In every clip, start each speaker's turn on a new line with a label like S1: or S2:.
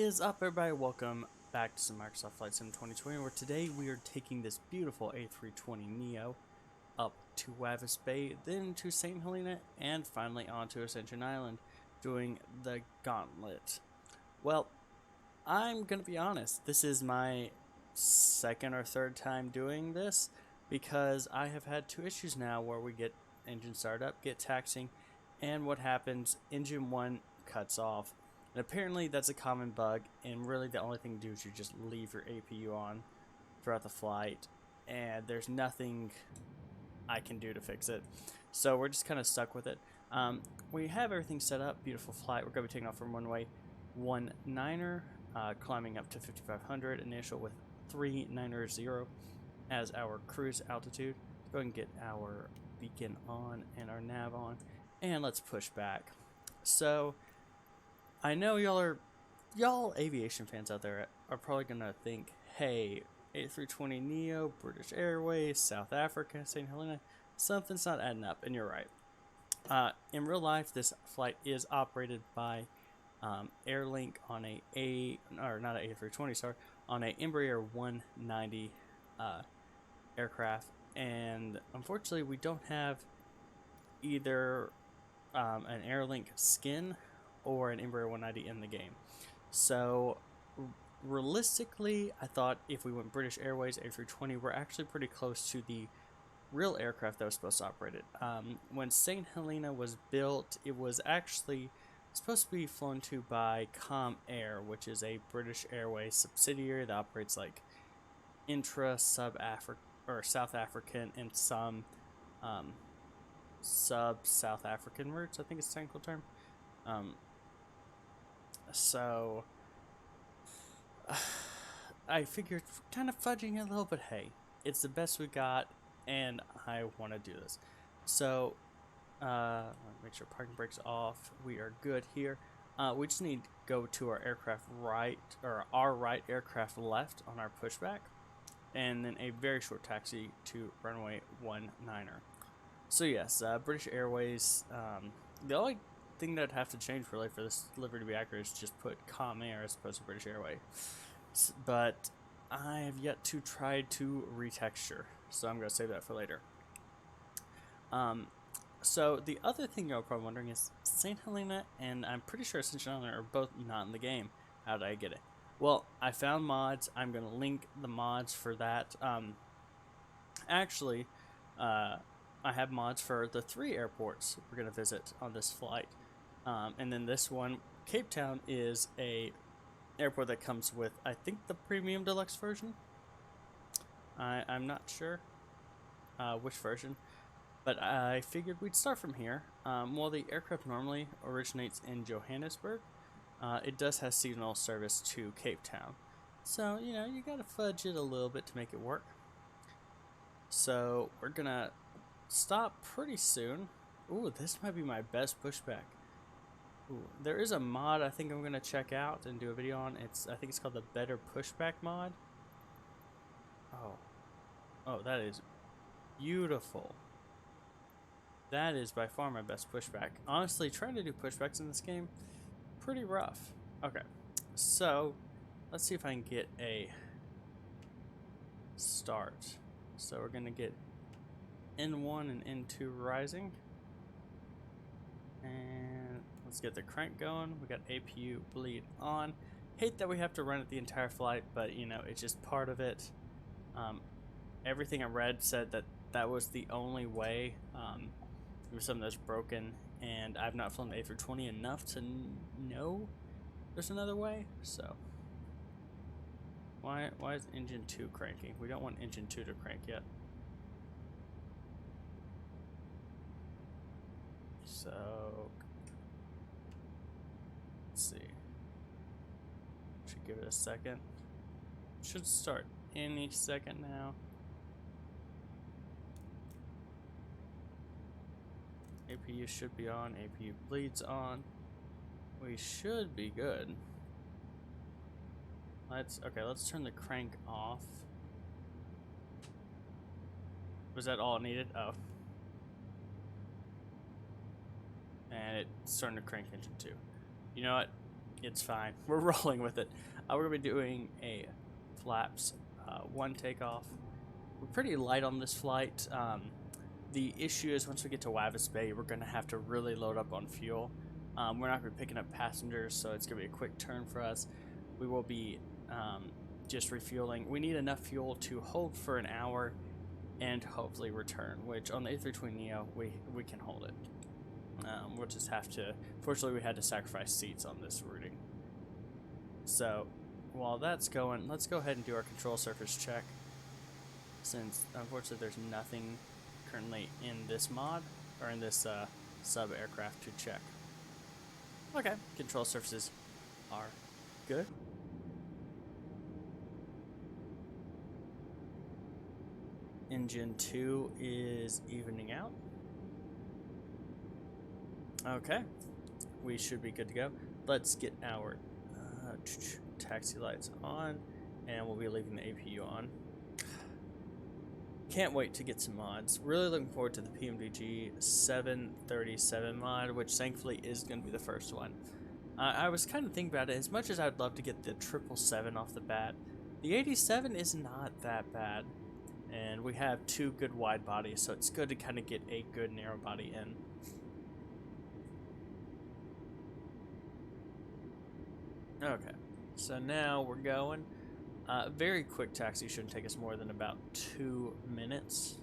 S1: is up, everybody? Welcome back to some Microsoft Flight Sim 2020, where today we are taking this beautiful A320 NEO up to Walvis Bay, then to Saint Helena, and finally onto Ascension Island, doing the gauntlet. Well, I'm gonna be honest, this is my second or third time doing this, because I have had two issues now where we get engine startup, get taxiing, and what happens, engine 1 cuts off. And apparently that's a common bug, and really the only thing to do is you just leave your APU on throughout the flight, and there's nothing I can do to fix it. So we're just kind of stuck with it. We have everything set up, beautiful flight. We're going to be taking off from runway 19er, climbing up to 5500, initial with 390 as our cruise altitude. Let's go ahead and get our beacon on and our nav on, and let's push back. So I know y'all aviation fans out there are probably gonna think, hey, A320 NEO, British Airways, South Africa, Saint Helena, something's not adding up, and you're right. In real life, this flight is operated by Airlink on not an A320, sorry, on a Embraer 190 aircraft, and unfortunately, we don't have either an Airlink skin or an Embraer 190 in the game. So realistically, I thought if we went British Airways A320, we're actually pretty close to the real aircraft that was supposed to operate it. When Saint Helena was built, it was actually supposed to be flown to by Com Air, which is a British Airways subsidiary that operates like South African and some sub-South African routes, I think it's the technical term. So I figured kind of fudging it a little, but hey, it's the best we got, and I want to do this. So make sure parking brakes off. We are good here. We just need to go to our aircraft right, or our right aircraft left on our pushback, and then a very short taxi to runway 19er. So yes, British Airways. The only thing that would have to change really for this delivery to be accurate is just put Com Air as opposed to British Airways. But I have yet to try to retexture, so I'm going to save that for later. So the other thing you're probably wondering is Saint Helena and I'm pretty sure Ascension Island are both not in the game. How did I get it? Well, I found mods. I'm going to link the mods for that. Actually, I have mods for the 3 airports we're going to visit on this flight. And then this one, Cape Town, is a airport that comes with, I think, the premium deluxe version. I'm not sure which version, but I figured we'd start from here. While the aircraft normally originates in Johannesburg, it does have seasonal service to Cape Town. So, you know, you gotta fudge it a little bit to make it work. So, we're gonna stop pretty soon. Ooh, this might be my best pushback. Ooh, there is a mod I think I'm gonna check out and do a video on. I think it's called the Better Pushback mod. Oh, that is beautiful. That is by far my best pushback. Honestly, trying to do pushbacks in this game, pretty rough. Okay, so let's see if I can get a start. So we're gonna get N1 and N2 rising, and let's get the crank going. We got APU bleed on. Hate that we have to run it the entire flight, but you know, it's just part of it. Everything I read said that that was the only way. There was something that's broken, and I've not flown the A320 enough to know there's another way. So why is engine 2 cranking? We don't want engine 2 to crank yet. So let's see. Should give it a second. Should start any second now. APU should be on. APU bleeds on. We should be good. Let's turn the crank off. Was that all it needed? Oh. And it's starting to crank engine 2. You know what? It's fine. We're rolling with it. We're going to be doing a flaps 1 takeoff. We're pretty light on this flight. The issue is once we get to Walvis Bay, we're going to have to really load up on fuel. We're not going to be picking up passengers, so it's going to be a quick turn for us. We will be just refueling. We need enough fuel to hold for an hour and hopefully return, which on the A320 NEO, we can hold it. We'll just have to, fortunately we had to sacrifice seats on this routing. So while that's going, let's go ahead and do our control surface check, since unfortunately there's nothing currently in this mod, or in this sub aircraft to check. Okay, control surfaces are good. Engine 2 is evening out. Okay, we should be good to go. Let's get our taxi lights on, and we'll be leaving the APU on. Can't wait to get some mods. Really looking forward to the PMDG 737 mod, which thankfully is going to be the first one. I was kind of thinking about it. As much as I'd love to get the 777 off the bat, the 87 is not that bad. And we have 2 good wide bodies, so it's good to kind of get a good narrow body in. Okay, so now we're going. Very quick taxi, shouldn't take us more than about 2 minutes.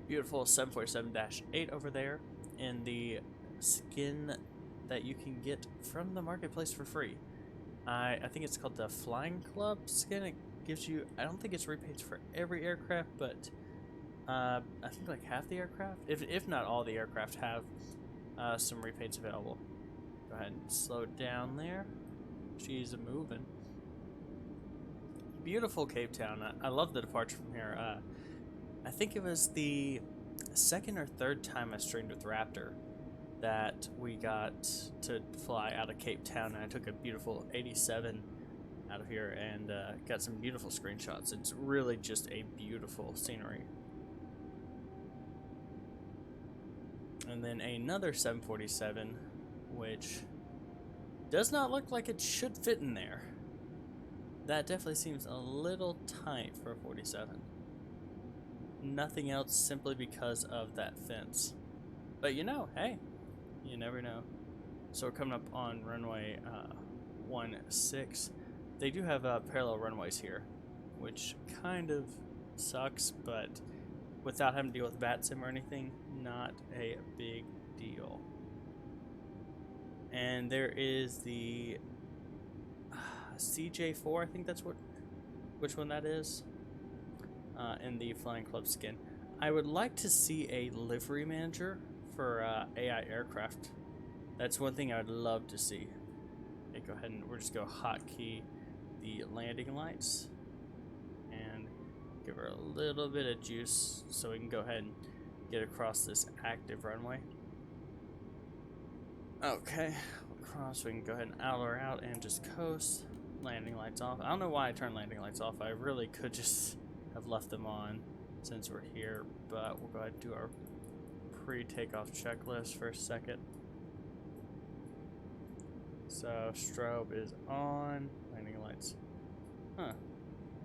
S1: Beautiful 747-8 over there in the skin that you can get from the marketplace for free. I think it's called the Flying Club skin. It gives you, I don't think it's repaints for every aircraft, but I think like half the aircraft, if not all the aircraft, have some repaints available. Go ahead and slow it down there. She's a moving. Beautiful Cape Town. I love the departure from here. I think it was the 2nd or 3rd time I streamed with Raptor that we got to fly out of Cape Town, and I took a beautiful 87 out of here and got some beautiful screenshots. It's really just a beautiful scenery. And then another 747, which does not look like it should fit in there. That definitely seems a little tight for a 47. Nothing else, simply because of that fence. But you know, hey, you never know. So we're coming up on runway 16. They do have parallel runways here, which kind of sucks, but without having to deal with bat sim or anything, not a big deal. And there is the CJ4, I think that's which one that is, in the Flying Club skin. I would like to see a livery manager for AI aircraft. That's one thing I would love to see. Okay, go ahead and we're just go hotkey the landing lights and give her a little bit of juice so we can go ahead and get across this active runway. Okay, across, we can go ahead and idle her out and just coast. Landing lights off. I don't know why I turned landing lights off. I really could just have left them on since we're here, but we'll go ahead and do our pre-takeoff checklist for a second. So strobe is on, landing lights. Huh.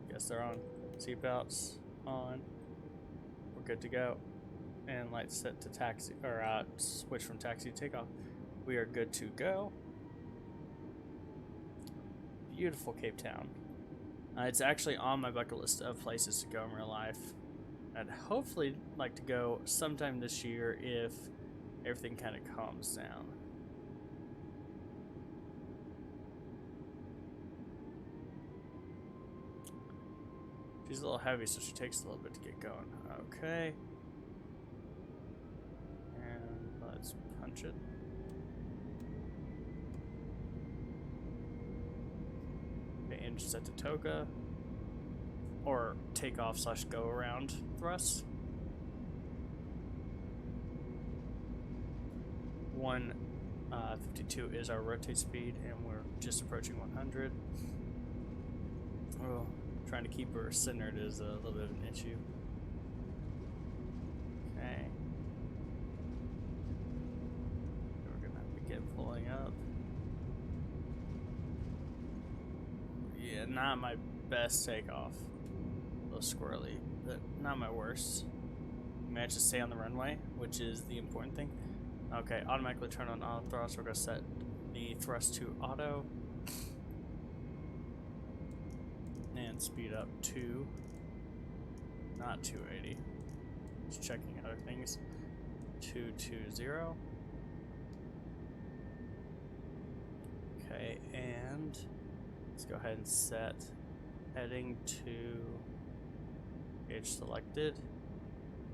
S1: Guess they're on. Seatbelts on. We're good to go. And lights set to taxi, or switch from taxi to takeoff. We are good to go. Beautiful Cape Town. It's actually on my bucket list of places to go in real life. I'd hopefully like to go sometime this year if everything kind of calms down. She's a little heavy, so she takes a little bit to get going. Okay. And let's punch it. Engine set to Toka, or takeoff / go around thrust. 152 is our rotate speed, and we're just approaching 100. Oh, trying to keep her centered is a little bit of an issue. Okay. We're gonna have to get pulling up. not my best takeoff. A little squirrely, but not my worst. We managed to stay on the runway, which is the important thing. Okay, automatically turn on auto thrust. We're gonna set the thrust to auto. And speed up to not 280. Just checking other things. 220. Okay, and let's go ahead and set heading to gauge selected,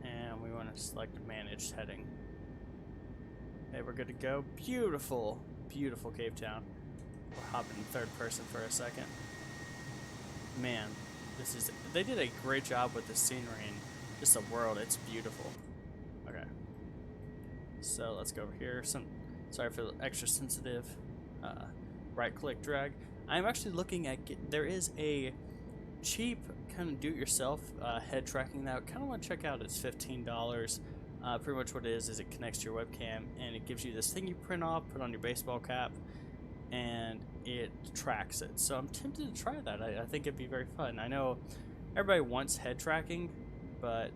S1: and we want to select managed heading. Okay, we're good to go. Beautiful, beautiful Cape Town. We'll hop in third person for a second. Man, they did a great job with the scenery and just the world. It's beautiful. Okay, so let's go over here. Sorry for the extra sensitive right click drag. I'm actually looking at there is a cheap kind of do-it-yourself head tracking that I kind of want to check out. It's $15. Pretty much what it is it connects to your webcam and it gives you this thing you print off, put on your baseball cap, and it tracks it. So I'm tempted to try that. I think it'd be very fun. I know everybody wants head tracking, but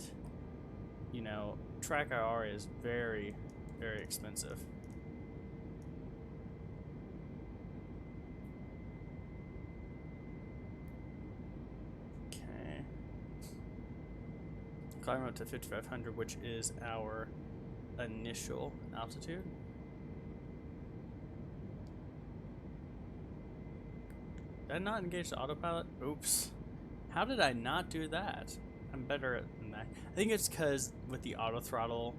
S1: you know, track IR is very, very expensive. Okay. Climb up to 5,500, which is our initial altitude. Did I not engage the autopilot? Oops. How did I not do that? I'm better than that. I think it's because with the auto throttle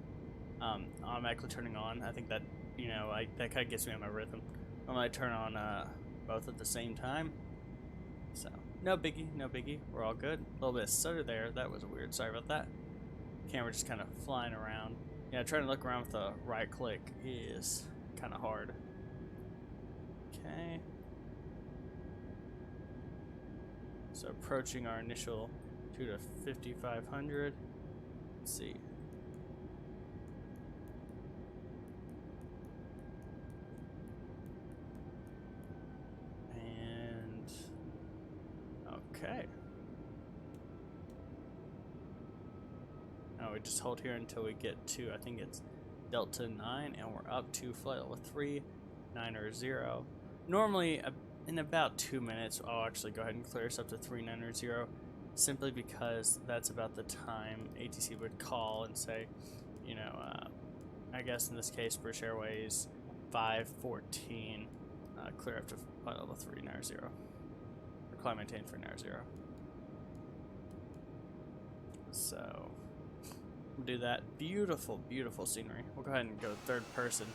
S1: automatically turning on, I think that, you know, that kind of gets me on my rhythm. I'm going to turn on both at the same time. So, no biggie, no biggie. We're all good. A little bit of stutter there. That was weird. Sorry about that. Camera just kind of flying around. Yeah, trying to look around with the right click is kind of hard. Okay. So approaching our initial 2 to 5,500. Let's see. And okay. Now we just hold here until we get to, I think it's Delta 9, and we're up to flight level 390. Normally, in about 2 minutes, I'll actually go ahead and clear us up to 390, simply because that's about the time ATC would call and say, you know, I guess in this case, British Airways 514, clear up to flight level 390, or climb maintain 390. So, we'll do that. Beautiful, beautiful scenery. We'll go ahead and go third person.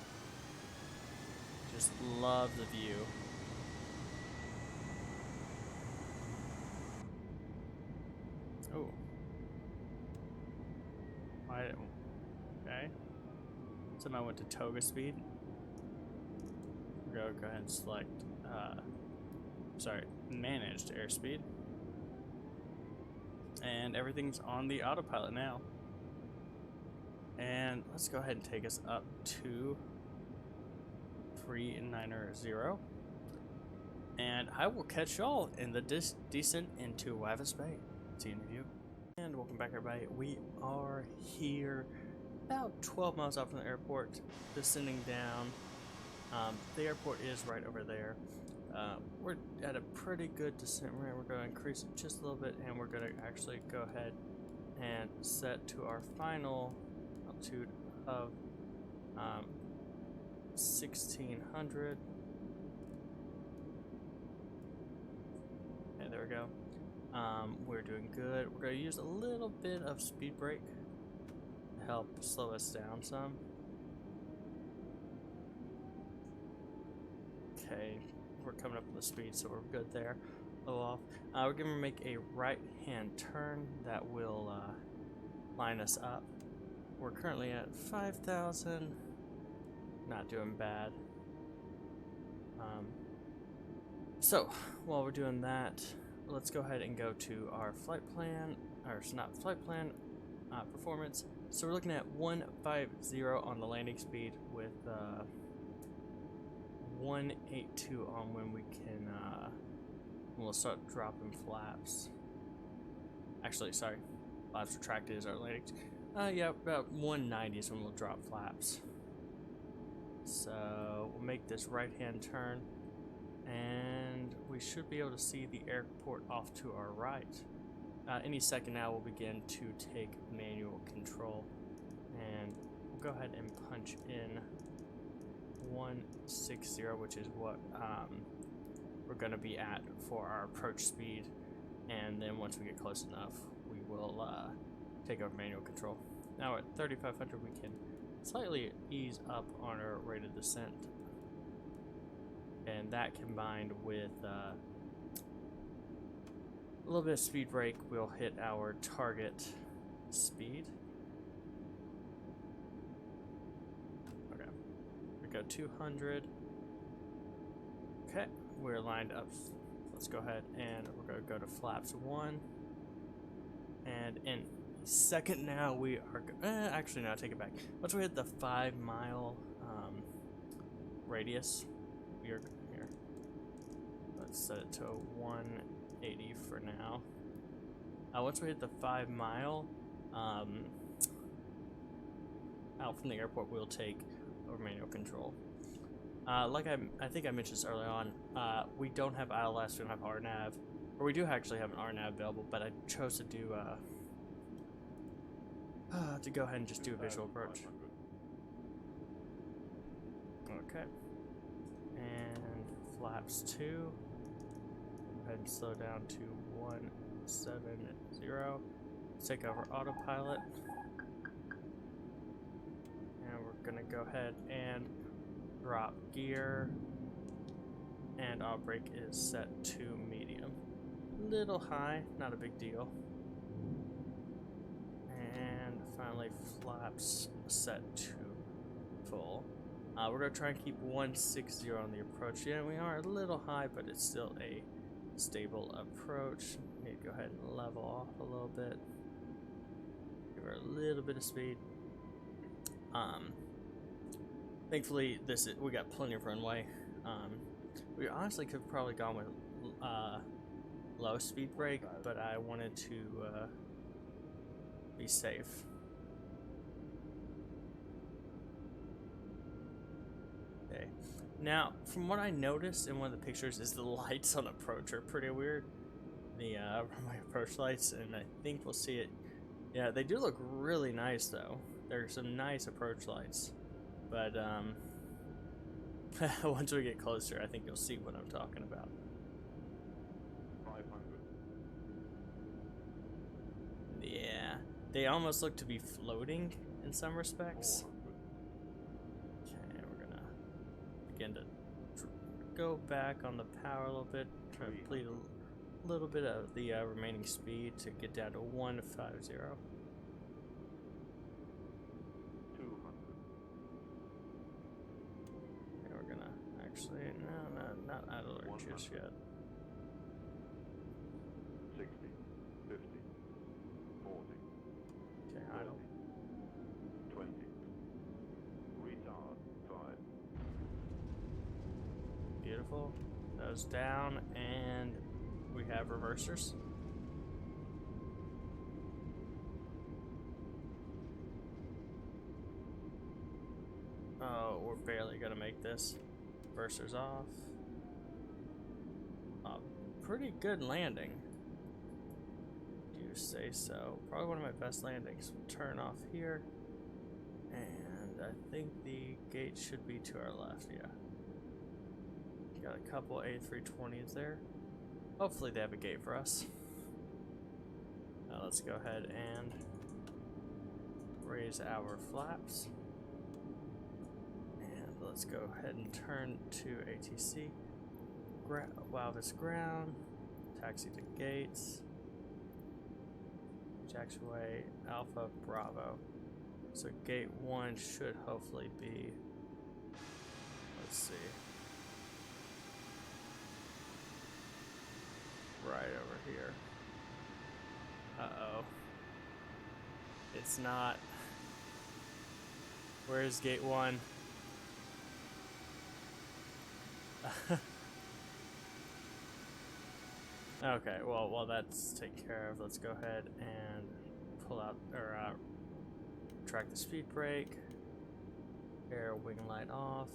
S1: Just love the view. Oh. Okay. Somehow went to toga speed. Go ahead and select, managed airspeed. And everyth's on the autopilot now. And let's go ahead and take us up to 390. And I will catch y'all in the descent into Walvis Bay. See you in review. And welcome back, everybody. We are here about 12 miles out from the airport, descending down. The airport is right over there. We're at a pretty good descent rate. We're going to increase it just a little bit, and we're going to actually go ahead and set to our final altitude of 1,600. Okay, there we go. We're doing good. We're going to use a little bit of speed brake to help slow us down some. Okay, we're coming up with the speed, so we're good there. A little off. We're going to make a right-hand turn that will line us up. We're currently at 5,000. Not doing bad. So, while we're doing that, let's go ahead and go to our flight plan, or it's not flight plan, performance. So we're looking at 150 on the landing speed with 182 on when we can And we'll start dropping flaps. Actually, sorry. Flaps retracted is our landing. Yeah, about 190 is when we'll drop flaps. So we'll make this right-hand turn, and we should be able to see the airport off to our right. Any second now we'll begin to take manual control, and we'll go ahead and punch in 160, which is what we're going to be at for our approach speed, and then once we get close enough we will take over manual control. Now at 3,500 we can slightly ease up on our rate of descent, and that combined with a little bit of speed brake will hit our target speed. Okay, we go 200. Okay, we're lined up. Let's go ahead and we're going to go to flaps 1, and in a second now we are actually no, take it back. Once we hit the 5 mile radius, we are here. Let's set it to 180 for now. Once we hit the 5 mile out from the airport, we'll take over manual control. Like I think I mentioned this early on, we don't have ILS, we don't have RNAV, or we do actually have an RNAV available, but I chose to do to go ahead and just do a visual approach. Okay, and flaps 2. Go ahead and slow down to 170. Let's take over autopilot, and we're gonna go ahead and drop gear, and our brake is set to medium. Little high, not a big deal. And finally flaps set to full. We're going to try and keep 160 on the approach. Yeah, we are a little high, but it's still a stable approach. Need to go ahead and level off a little bit. Give her a little bit of speed. Thankfully, we got plenty of runway. We honestly could have probably gone with low speed brake, but I wanted to be safe. Okay. Now, from what I noticed in one of the pictures, is the lights on approach are pretty weird. The runway approach lights, and I think we'll see it. Yeah, they do look really nice though. There's some nice approach lights. But once we get closer, I think you'll see what I'm talking about.
S2: 500.
S1: Yeah, they almost look to be floating in some respects.
S2: 400.
S1: Okay, we're gonna begin to go back on the power a little bit, try to bleed a little bit of the remaining speed to get down to 150.
S2: 200.
S1: We're gonna actually not idle or just yet.
S2: 60, 50, 40,
S1: Okay, idle.
S2: 20, retard, 5.
S1: Beautiful. Those down, and we have reversers. Oh, we're barely gonna make this. Reversers off. Pretty good landing. Do you say so? Probably one of my best landings. We'll turn off here. And I think the gate should be to our left, yeah. Got a couple A320s there. Hopefully they have a gate for us. Now let's go ahead and raise our flaps. And let's go ahead and turn to ATC. Walvis ground. Taxi to gates. Jacksonway Alpha Bravo. So gate 1 should hopefully be, let's see, right over here. Uh-oh. It's not. Where's gate 1? Okay, well, while that's taken care of, let's go ahead and pull out, or track the speed brake, air wing light off,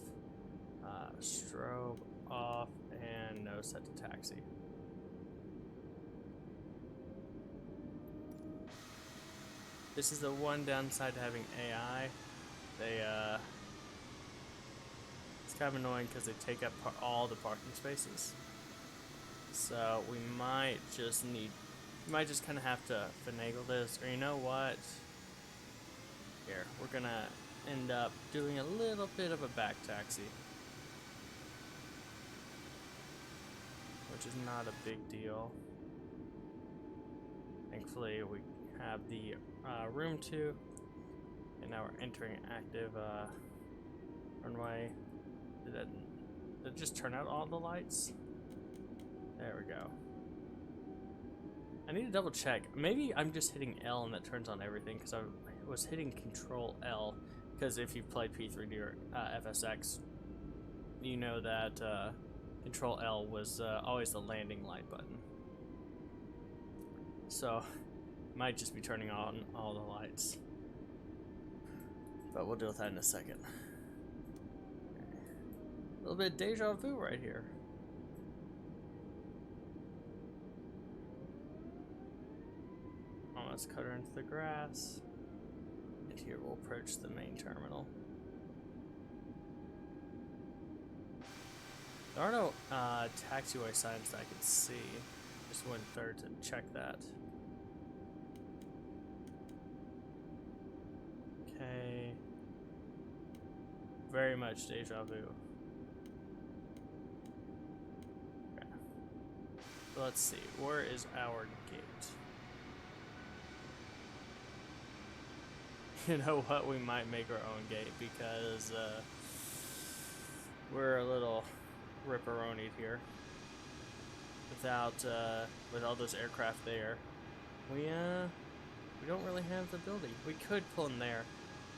S1: strobe off, and no set to taxi. This is the one downside to having AI. It's kind of annoying because they take up all the parking spaces. So we might just kind of have to finagle this, or you know what? Here, we're gonna end up doing a little bit of a back taxi, which is not a big deal. Thankfully, we have the room to, and now we're entering active runway. Did it just turn out all the lights? There we go. I need to double check. Maybe I'm just hitting L and that turns on everything, because I was hitting Control L. Because if you've played P3D or FSX, you know that Control L was always the landing light button. So, might just be turning on all the lights. But we'll deal with that in a second. A little bit of deja vu right here. Almost cut her into the grass. And here we'll approach the main terminal. There are no taxiway signs that I can see. Just went there to check that. Okay. Very much deja vu. Okay. So let's see. Where is our gate? You know what? We might make our own gate because we're a little ripperonied here. With all those aircraft there, we don't really have the ability. We could pull in there.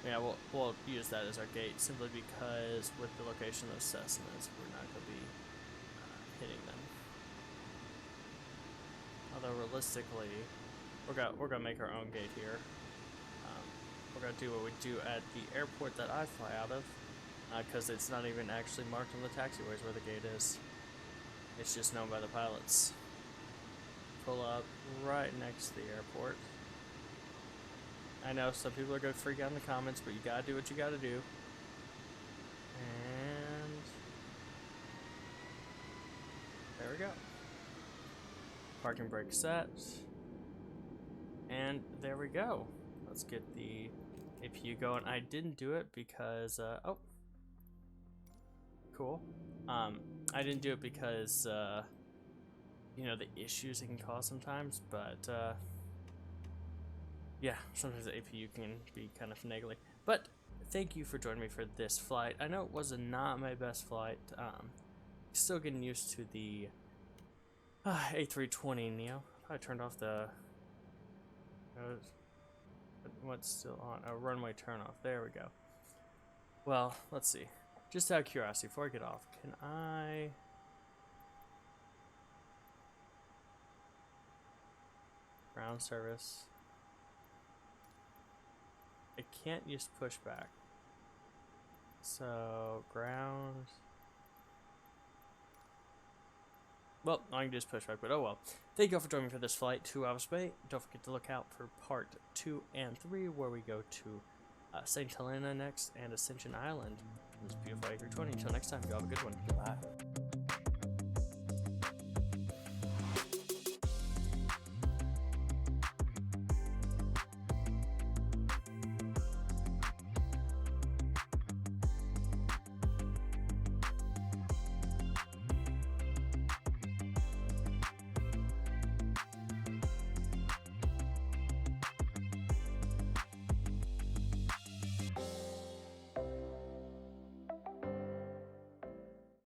S1: Yeah, we'll use that as our gate simply because with the location of those Cessnas, we're not going to be hitting them. Although realistically, we're gonna make our own gate here. We're gonna do what we do at the airport that I fly out of, because it's not even actually marked on the taxiways where the gate is. It's just known by the pilots. Pull up right next to the airport. I know some people are gonna freak out in the comments, but you gotta do what you gotta do. And there we go. Parking brake set. And there we go. Let's get the APU going. I didn't do it because, oh, cool. I didn't do it because, you know, the issues it can cause sometimes, but, yeah, sometimes the APU can be kind of finagly. But thank you for joining me for this flight. I know it was not my best flight. Still getting used to the A320 NEO. I turned off the... What's still on? Oh, runway turn off. There we go. Well, let's see. Just out of curiosity, before I get off, can I... Ground service. I can't use pushback. So, ground... Well, I can just push back, but oh well. Thank you all for joining me for this flight to Walvis Bay. Don't forget to look out for part 2 and 3, where we go to Saint Helena next and Ascension Island. This beautiful A320. Until next time, you all have a good one. Goodbye.